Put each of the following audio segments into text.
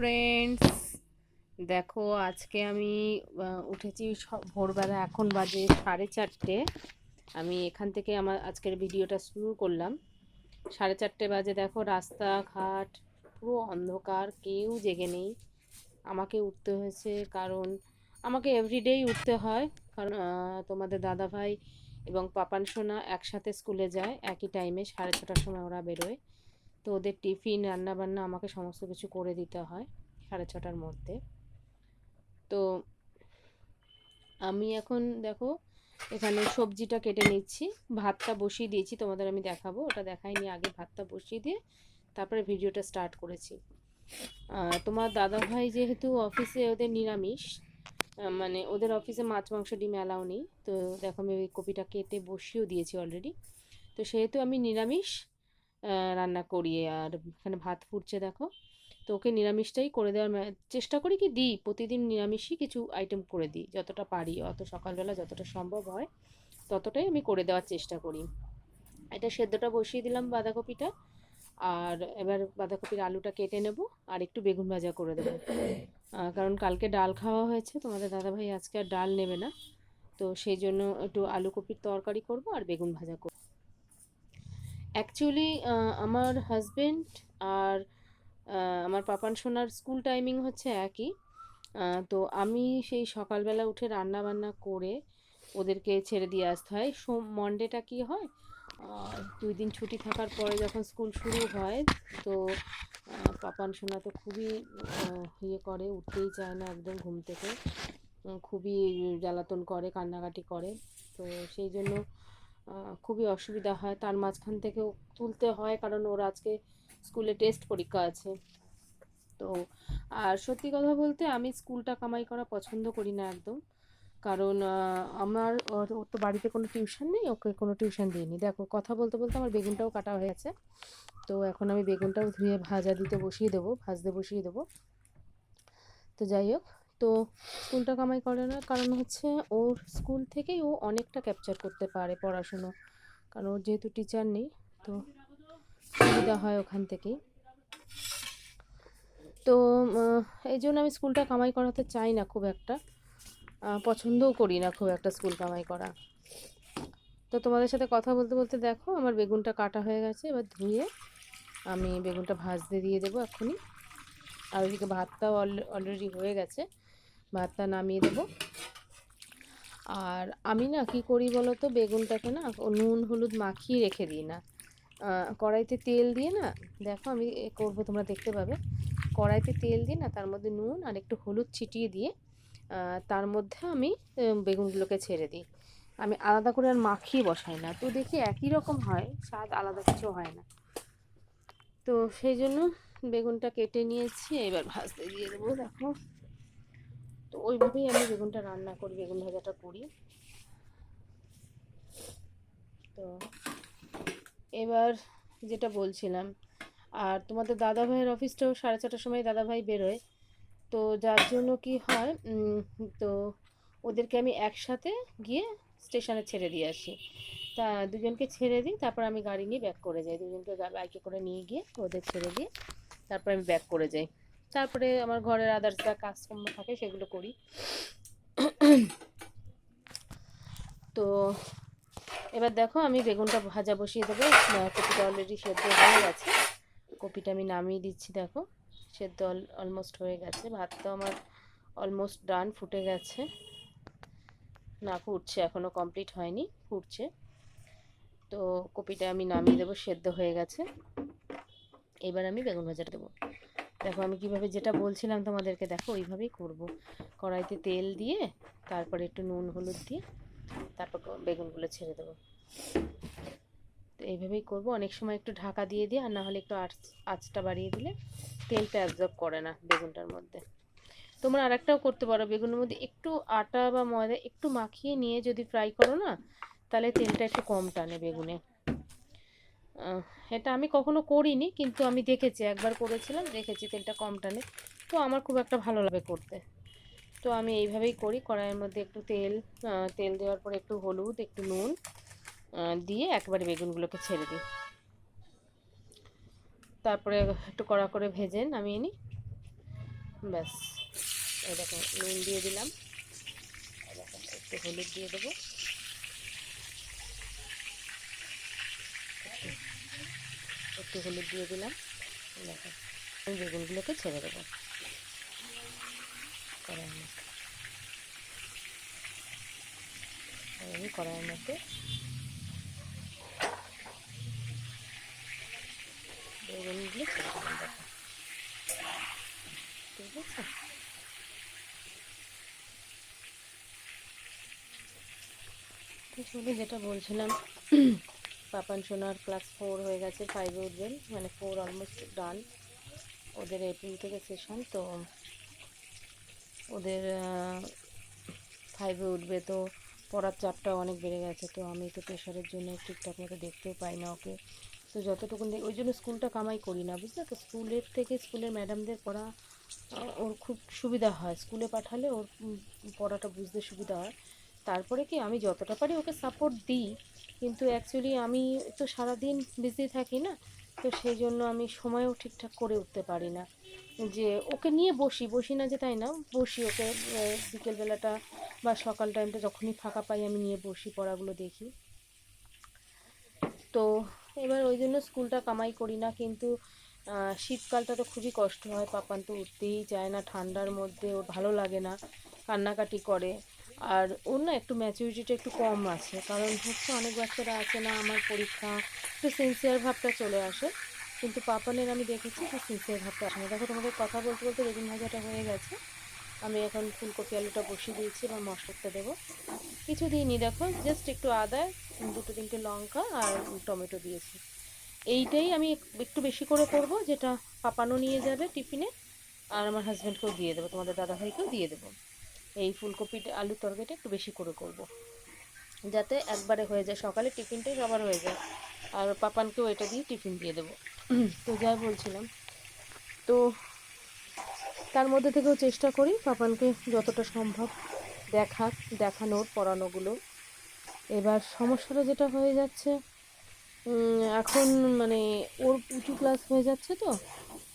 Friends, দেখো আজকে আমি উঠেছি ভোরবেলা। এখন বাজে 4:30। আমি এখান থেকে আমার আজকের ভিডিওটা শুরু করলাম। 4:30 বাজে। দেখো রাস্তাঘাট পুরো অন্ধকার, কেউ জেগে নেই। আমাকে উঠতে হয়েছে কারণ আমাকে এভরিডেই উঠতে হয়, কারণ তোমাদের দাদাভাই এবং পাপান সোনা একসাথে স্কুলে যায় একই টাইমে, 6:30টার সময় ওরা বেরোয়। তো ওদের টিফিন রান্নাবান্না আমাকে সমস্ত কিছু করে দিতে হয় 6:30টার মধ্যে। তো আমি এখন দেখো এখানে সবজিটা কেটে নিচ্ছি, ভাতটা বসিয়ে দিয়েছি, তোমাদের আমি দেখাবো, ওটা দেখাইনি আগে। ভাতটা বসিয়ে দিয়ে তারপরে ভিডিওটা স্টার্ট করেছি। তোমার দাদাভাই যেহেতু অফিসে ওদের নিরামিষ, মানে ওদের অফিসে মাছ মাংস ডিম অ্যালাউ নেই। তো দেখো আমি ওই কপিটা কেটে বসিয়েও দিয়েছি অলরেডি। তো সেহেতু আমি নিরামিষ রান্না করি। আর এখানে ভাত ফুটছে দেখো। তো ওকে নিরামিষটাই করে দেওয়ার চেষ্টা করি, কি দিই প্রতিদিন নিরামিষই কিছু আইটেম করে দিই, যতটা পারি, অত সকালবেলা যতটা সম্ভব হয় ততটাই আমি করে দেওয়ার চেষ্টা করি। এটা সেদ্ধটা বসিয়ে দিলাম বাঁধাকপিটা, আর এবার বাঁধাকপির আলুটা কেটে নেব, আর একটু বেগুন ভাজা করে দেবো। কারণ কালকে ডাল খাওয়া হয়েছে, তোমাদের দাদাভাই আজকে আর ডাল নেবে না। তো সেই জন্য একটু আলু কপির তরকারি করব আর বেগুন ভাজা করব। অ্যাকচুয়ালি আমার হাজবেন্ড আর আমার পাপান সোনার স্কুল টাইমিং হচ্ছে একই। তো আমি সেই সকালবেলা উঠে রান্না বান্না করে ওদেরকে ছেড়ে দিয়ে আসতে হয়। মন্ডেটা কি হয়, 2 দিন ছুটি থাকার পরে যখন স্কুল শুরু হয়, তো পাপান সোনা তো খুবই ইয়ে করে, উঠতেই চায় না একদম ঘুম থেকে, খুবই জ্বালাতন করে, কান্নাকাটি করে। তো সেই জন্য খুবই অসুবিধা হয়, তার মাঝখান থেকেও তুলতে হয়, কারণ ওর আজকে স্কুলে টেস্ট পরীক্ষা আছে। তো আর সত্যি কথা বলতে আমি স্কুলটা কামাই করা পছন্দ করি না একদম, কারণ আমার ওর তো বাড়িতে কোনো টিউশন নেই, ওকে কোনো টিউশন দিইনি। দেখো কথা বলতে বলতে আমার বেগুনটাও কাটা হয়ে গেছে। তো এখন আমি বেগুনটাও ধুয়ে ভাজতে বসিয়ে দেবো। তো যাই হোক, তো স্কুলটা কামাই করে না কারণ হচ্ছে ওর স্কুল থেকেই ও অনেকটা ক্যাপচার করতে পারে পড়াশুনো, কারণ ওর যেহেতু টিচার নেই, তো সুবিধা হয় ওখান থেকেই। তো এই জন্য আমি স্কুলটা কামাই করাতে চাই না খুব একটা, পছন্দও করি না খুব একটা স্কুল কামাই করা। তো তোমাদের সাথে কথা বলতে বলতে দেখো আমার বেগুনটা কাটা হয়ে গেছে, এবার ধুয়ে আমি বেগুনটা ভাজতে দিয়ে দেবো এক্ষুনি। আর ওইদিকে ভাতটাও অলরেডি হয়ে গেছে, ভাতটা নামিয়ে দেবো। আর আমি না কি করি বলো তো, বেগুনটাকে না নুন হলুদ মাখিয়ে রেখে দিই না, কড়াইতে তেল দিয়ে না, দেখো আমি করবো তোমরা দেখতে পাবে। কড়াইতে তেল দিয়ে না, তার মধ্যে নুন আর একটু হলুদ ছিটিয়ে দিয়ে তার মধ্যে আমি বেগুনগুলোকে ছেড়ে দিই। আমি আলাদা করে আর মাখিয়ে বসাই না, তো দেখি একই রকম হয়, স্বাদ আলাদা কিছু হয় না। তো সেই জন্য বেগুনটা কেটে নিয়েছি, এবার ভাজতে দিয়ে দেবো। দেখো তো ওইভাবেই আমি বেগুনটা রান্না করি, বেগুন ভাজাটা করি। তো এবার যেটা বলছিলাম, আর তোমাদের দাদাভাইয়ের অফিসটাও 4:30টার সময় দাদাভাই বেরোয়। তো যার জন্য কি হয়, তো ওদেরকে আমি একসাথে গিয়ে স্টেশনে ছেড়ে দিয়ে আসি। তা দুজনকে ছেড়ে দিই, তারপর আমি গাড়ি নিয়ে ব্যাক করে যাই, দুজনকে বাইকে করে নিয়ে গিয়ে ওদের ছেড়ে দিয়ে তারপর আমি ব্যাক করে যাই। তারপরে আমার ঘরের আদার্স যা কাজকর্ম থাকে সেগুলো করি। তো এবার দেখো আমি বেগুনটা ভাজা বসিয়ে দেবো। কপিটা অলরেডি সেদ্ধ হয়ে গেছে, কপিটা আমি নামিয়ে দিচ্ছি। দেখো সেদ্ধ অলমোস্ট হয়ে গেছে, ভাতটা আমার অলমোস্ট ডান, ফুটে গেছে, না ফুটছে এখনও, কমপ্লিট হয়নি, ফুটছে। তো কপিটা আমি নামিয়ে দেবো, সেদ্ধ হয়ে গেছে। এবার আমি বেগুন ভাজাটা দেবো। দেখো আমি কিভাবে, যেটা বলছিলাম তোমাদেরকে, দেখো ওইভাবেই করব। কড়াইতে তেল দিয়ে তারপরে একটু নুন হলুদ দিয়ে তারপর বেগুনগুলো ছেড়ে দেবো। তো এইভাবেই করব, অনেক সময় একটু ঢাকা দিয়ে দিই, আর না হলে একটু আঁচটা বাড়িয়ে দিলে তেলটা অ্যাবজর্ব করে না বেগুনটার মধ্যে। তোমরা আরেকটাও করতে পারো, বেগুনের মধ্যে একটু আটা বা ময়দা একটু মাখিয়ে নিয়ে যদি ফ্রাই করো না, তাহলে তেলটা একটু কম টানে বেগুনে। এটা আমি কখনো করিনি, কিন্তু আমি দেখেছি, একবার করেছিলাম, দেখেছি তেলটা কম টানে। তো আমার খুব একটা ভালো লাগে করতে। তো আমি এইভাবেই করি, কড়াইয়ের মধ্যে একটু তেল দেওয়ার পরে একটু হলুদ একটু নুন দিয়ে একবারে বেগুনগুলোকে ছেড়ে দিই, তারপরে একটু কড়া করে ভেজে নামিয়ে নিই। ব্যাস। এই দেখো নুন দিয়ে দিলাম, একটু হলুদ দিয়ে দেবো, একটু হলুদ দিয়ে দিলাম। দেখো আমি বেগুনগুলোকে ছেড়ে দেবো কড়াইয়ের মধ্যে। আমি কড়াইয়ের মধ্যে বেগুনগুলো ছেড়ে দিলাম। দেখো ঠিক আছে। তো চলো, যেটা বলছিলাম, পাপান সোনার ক্লাস 4 হয়ে গেছে, 5-এ উঠবেন, মানে 4 অলমোস্ট ডান। ওদের এপ্রিল থেকে সেশন, তো ওদের 5-এ উঠবে, তো পড়ার চাপটা অনেক বেড়ে গেছে। তো আমি তো প্রেশারের জন্য ঠিকঠাক মতো দেখতেও পাই না ওকে। তো যতটুকু ওই জন্য স্কুলটা কামাই করি না, বুঝলে তো। স্কুলের থেকে স্কুলের ম্যাডামদের পড়া ওর খুব সুবিধা হয়, স্কুলে পাঠালে ওর পড়াটা বুঝতে সুবিধা হয়। তারপরে কি আমি যতটা পারি ওকে সাপোর্ট দিই, কিন্তু অ্যাকচুয়ালি আমি তো সারাদিন বিজি থাকি না, তো সেই জন্য আমি সময়ও ঠিকঠাক করে উঠতে পারি না। যে ওকে নিয়ে বসি না যে তাই না, বসি ওকে বিকেলবেলাটা বা সকাল টাইমটা যখনই ফাঁকা পাই আমি নিয়ে বসি, পড়াগুলো দেখি। তো এবার ওই জন্য স্কুলটা কামাই করি না। কিন্তু শীতকালটা তো খুবই কষ্ট হয়, পাপান তো উঠতেই চায় না, ঠান্ডার মধ্যে ওর ভালো লাগে না, কান্নাকাটি করে। আর ওর না একটু ম্যাচুরিটিটা একটু কম আছে, কারণ হচ্ছে অনেক বাচ্চারা আছে না, আমার পরীক্ষা, একটু সিনসিয়ার ভাবটা চলে আসে। কিন্তু পাপানের আমি দেখেছি যে সিনসিয়ার ভাবটা আসে না। দেখো তোমাদের কথা বলতে বলতে বেগুন ভাজাটা হয়ে গেছে। আমি এখন ফুলকপি আলুটা বসিয়ে দিয়েছি, এবার মশলাটা দেবো। কিছু দিইনি, দেখো জাস্ট একটু আদা, 2-3টে লঙ্কা আর টমেটো দিয়েছি। এইটাই আমি একটু বেশি করে করব, যেটা পাপানো নিয়ে যাবে টিফিনে, আর আমার হাজব্যান্ডকেও দিয়ে দেবো, তোমাদের দাদাভাইকেও দিয়ে দেবো। এই ফুলকপিটা আলুর তরকারিটা একটু বেশি করে করব, যাতে একবারে হয়ে যায়, সকালে টিফিনটাই সবার হয়ে যায়, আর পাপানকেও এটা দিয়ে টিফিন দিয়ে দেবো। তো যাই বলছিলাম, তো তার মধ্যে থেকেও চেষ্টা করি পাপানকে যতটা সম্ভব দেখানোর, পড়ানোগুলো। এবার সমস্যাটা যেটা হয়ে যাচ্ছে, এখন মানে ওর উঁচু ক্লাস হয়ে যাচ্ছে, তো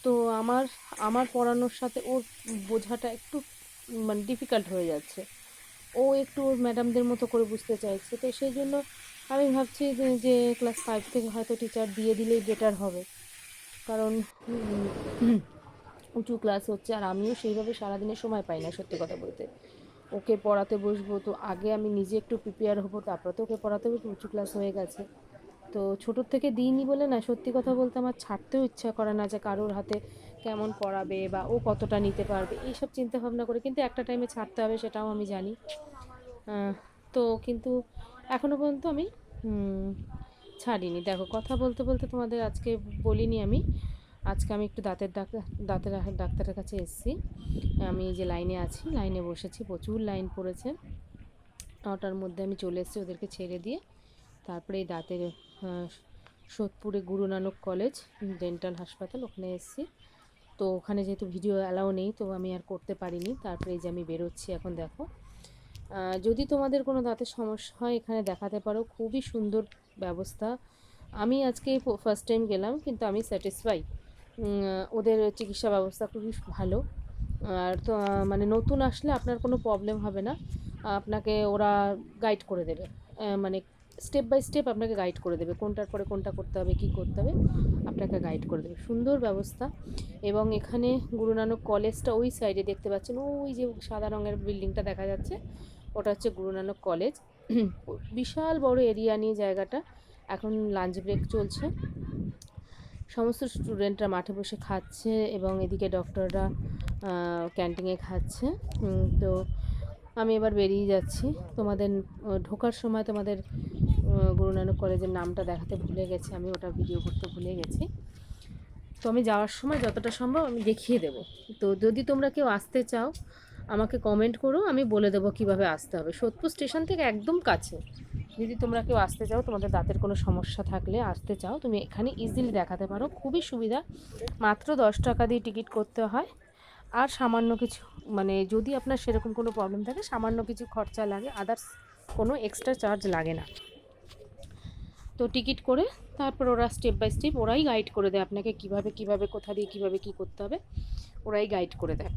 তো আমার আমার পড়ানোর সাথে ওর বোঝাটা একটু মানে ডিফিকাল্ট হয়ে যাচ্ছে। ও একটু ওর ম্যাডামদের মতো করে বুঝতে চাইছে, তো সেই জন্য আমি ভাবছি যে ক্লাস 5 থেকে হয়তো টিচার দিয়ে দিলেই বেটার হবে। কারণ উঁচু ক্লাস হচ্ছে, আর আমিও সেইভাবে সারাদিনে সময় পাই না, সত্যি কথা বলতে। ওকে পড়াতে বসবো, তো আগে আমি নিজে একটু প্রিপেয়ার হবো, তারপরে তো ওকে পড়াতে হবে, উঁচু ক্লাস হয়ে গেছে। তো ছোটোর থেকে দিইনি বলে না, সত্যি কথা বলতে আমার ছাড়তেও ইচ্ছা করে না, যে কারোর হাতে কেমন পড়াবে বা ও কতটা নিতে পারবে, এইসব চিন্তা ভাবনা করে। কিন্তু একটা টাইমে ছাড়তে হবে, সেটাও আমি জানি। তো কিন্তু এখনও পর্যন্ত আমি ছাড়িনি। দেখো কথা বলতে বলতে তোমাদের আজকে বলিনি আমি, আজকে আমি একটু দাঁতের ডাক্তারের কাছে এসেছি। আমি এই যে লাইনে আছি, লাইনে বসেছি, প্রচুর লাইন পড়েছে। 9টার মধ্যে আমি চলে এসেছি ওদেরকে ছেড়ে দিয়ে। তারপরে এই দাঁতের সোদপুরে গুরু নানক কলেজ ডেন্টাল হাসপাতাল, ওখানে এসেছি। তো ওখানে যেহেতু ভিডিও অ্যালাউ নেই, তো আমি আর করতে পারিনি। তারপরে এই যে আমি বেরোচ্ছি এখন। দেখো যদি তোমাদের কোনো দাঁতের সমস্যা হয় এখানে দেখাতে পারো, খুবই সুন্দর ব্যবস্থা। আমি আজকে ফার্স্ট টাইম গেলাম, কিন্তু আমি স্যাটিসফাই। ওদের চিকিৎসা ব্যবস্থা খুবই ভালো। আর তো মানে নতুন আসলে আপনার কোনো প্রবলেম হবে না, আপনাকে ওরা গাইড করে দেবে, মানে স্টেপ বাই স্টেপ আপনাকে গাইড করে দেবে, কোনটার পরে কোনটা করতে হবে, কী করতে হবে, আপনাকে গাইড করে দেবে। সুন্দর ব্যবস্থা। এবং এখানে গুরু নানক কলেজটা ওই সাইডে দেখতে পাচ্ছেন, ওই যে সাদা রঙের বিল্ডিংটা দেখা যাচ্ছে, ওটা হচ্ছে গুরু নানক কলেজ। বিশাল বড় এরিয়া নিয়ে জায়গাটা। এখন লাঞ্চ ব্রেক চলছে, সমস্ত স্টুডেন্টরা মাঠে বসে খাচ্ছে, এবং এদিকে ডক্টররা ক্যান্টিনে খাচ্ছে। তো আমি এবার বেরিয়ে যাচ্ছি। তোমাদের ঢোকার সময় তোমাদের গুরু নানক কলেজের নামটা দেখাতে ভুলে গেছি, আমি ওটা ভিডিও করতে ভুলে গেছি। তো আমি যাওয়ার সময় যতটা সম্ভব আমি দেখিয়ে দেবো। তো যদি তোমরা কেউ আসতে চাও আমাকে কমেন্ট করো, আমি বলে দেবো কীভাবে আসতে হবে। সোদপুর স্টেশন থেকে একদম কাছে। যদি তোমরা কেউ আসতে চাও, তোমাদের দাঁতের কোনো সমস্যা থাকলে আসতে চাও, তুমি এখানে ইজিলি দেখাতে পারো, খুবই সুবিধা। মাত্র 10 টাকা দিয়ে টিকিট করতে হয়। আর সামান্য কিছু, মানে যদি আপনার সেরকম কোনো প্রবলেম থাকে সামান্য কিছু খরচা লাগে, আদার্স কোনো এক্সট্রা চার্জ লাগে না। তো টিকিট করে তারপর ওরা স্টেপ বাই স্টেপ ওরাই গাইড করে দেয় আপনাকে, কীভাবে কোথা দিয়ে কীভাবে কী করতে হবে, ওরাই গাইড করে দেয়।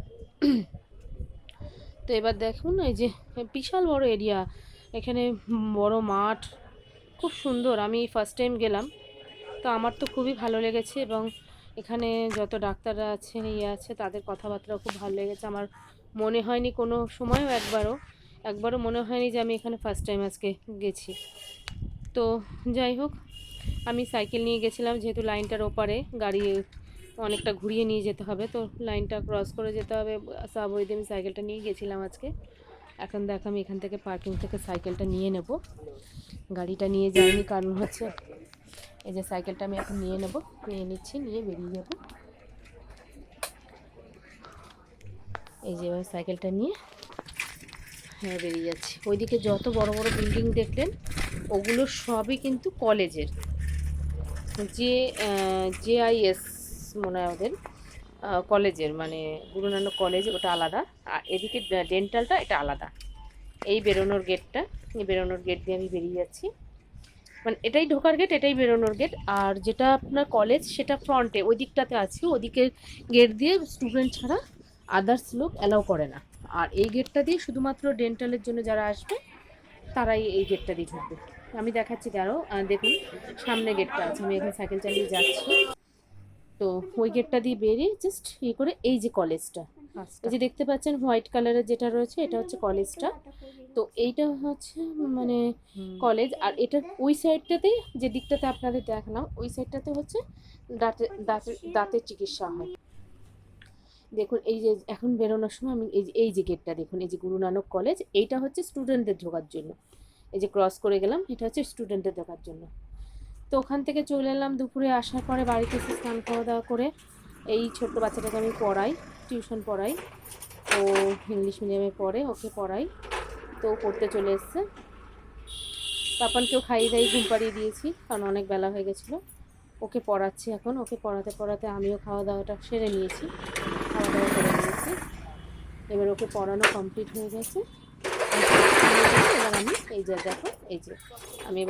তো এবার দেখুন এই যে বিশাল বড় এরিয়া, এখানে বড় মাঠ, খুব সুন্দর। আমি ফার্স্ট টাইম গেলাম, তো আমার তো খুবই ভালো লেগেছে, এবং এখানে যত ডাক্তাররা আছে আছে তাদের কথাবার্তাও খুব ভালো লেগেছে। আমার মনে হয়নি কোনো সময়ও একবারও মনে হয়নি যে আমি এখানে ফার্স্ট টাইম আজকে গেছি। তো যাই হোক, আমি সাইকেল নিয়ে গেছিলাম, যেহেতু লাইনটার ওপারে গাড়ি অনেকটা ঘুরিয়ে নিয়ে যেতে হবে, তো লাইনটা ক্রস করে যেতে হবে, সাবওয়েতে আমি সাইকেলটা নিয়ে গেছিলাম আজকে। এখন দেখ আমি এখান থেকে পার্কিং থেকে সাইকেলটা নিয়ে নেব, গাড়িটা নিয়ে যাইনি, কারণ হচ্ছে এই যে সাইকেলটা আমি এখন নিয়ে নিচ্ছি, নিয়ে বেরিয়ে যাব। এই যে এবার সাইকেলটা নিয়ে বেরিয়ে যাচ্ছি। ওইদিকে যত বড় বড় বিল্ডিং দেখলেন, ওগুলো সবই কিন্তু কলেজের, JIS মনে হয় ওদের কলেজের, মানে গুরু নানক কলেজ, ওটা আলাদা। আর এদিকে ডেন্টালটা, এটা আলাদা। এই বেরোনোর গেটটা, এই বেরোনোর গেট দিয়ে আমি বেরিয়ে যাচ্ছি, মানে এটাই ঢোকার গেট, এটাই বেরোনোর গেট। আর যেটা আপনার কলেজ সেটা ফ্রন্টে ওই দিকটাতে আছে, ওদিকের গেট দিয়ে স্টুডেন্ট ছাড়া আদার্স লোক অ্যালাউ করে না। আর এই গেটটা দিয়ে শুধুমাত্র ডেন্টালের জন্য যারা আসবে তারাই এই গেটটা দিয়ে ঢুকবে। আমি দেখাচ্ছি, তারও দেখুন সামনে গেটটা আছে, আমি এখানে সাইকেল চালিয়ে যাচ্ছি। তো ওই গেটটা দিয়ে বেরিয়ে জাস্ট করে এই যে কলেজটা, এই যে দেখতে পাচ্ছেন হোয়াইট কালারের যেটা রয়েছে, এটা হচ্ছে কলেজটা। তো এইটা হচ্ছে মানে কলেজ। আর এটা ওই সাইডটাতেই, যে দিকটাতে আপনাদের দেখালাম, ওই সাইডটাতে হচ্ছে দাঁতের চিকিৎসা হয়। দেখুন এই যে এখন বেরোনোর সময় আমি এই যে গেটটা দেখুন, এই যে গুরু নানক কলেজ, এইটা হচ্ছে স্টুডেন্টদের ঢোকার জন্য। এই যে ক্রস করে গেলাম, এটা হচ্ছে স্টুডেন্টদের ঢোকার জন্য। তো ওখান থেকে চলে এলাম, দুপুরে আসার পরে বাড়িতে এসে স্নান খাওয়া দাওয়া করে এই ছোট্ট বাচ্চাটাকে আমি পড়াই, টিউশন পড়াই। ও ইংলিশ মিডিয়ামে পড়ে, ওকে পড়াই। তো পড়তে চলে এসছে, পাপানকেও খাইয়ে দাইয়ে ঘুম পাড়িয়ে দিয়েছি, কারণ অনেক বেলা হয়ে গেছিলো। ওকে পড়াচ্ছি এখন, ওকে পড়াতে পড়াতে আমিও খাওয়া দাওয়াটা সেরে নিয়েছি, খাওয়া দাওয়া করে নিয়েছি। এবার ওকে পড়ানো কমপ্লিট হয়ে গেছে। এবার আমি এই যে দেখো, এই যে আমি এবার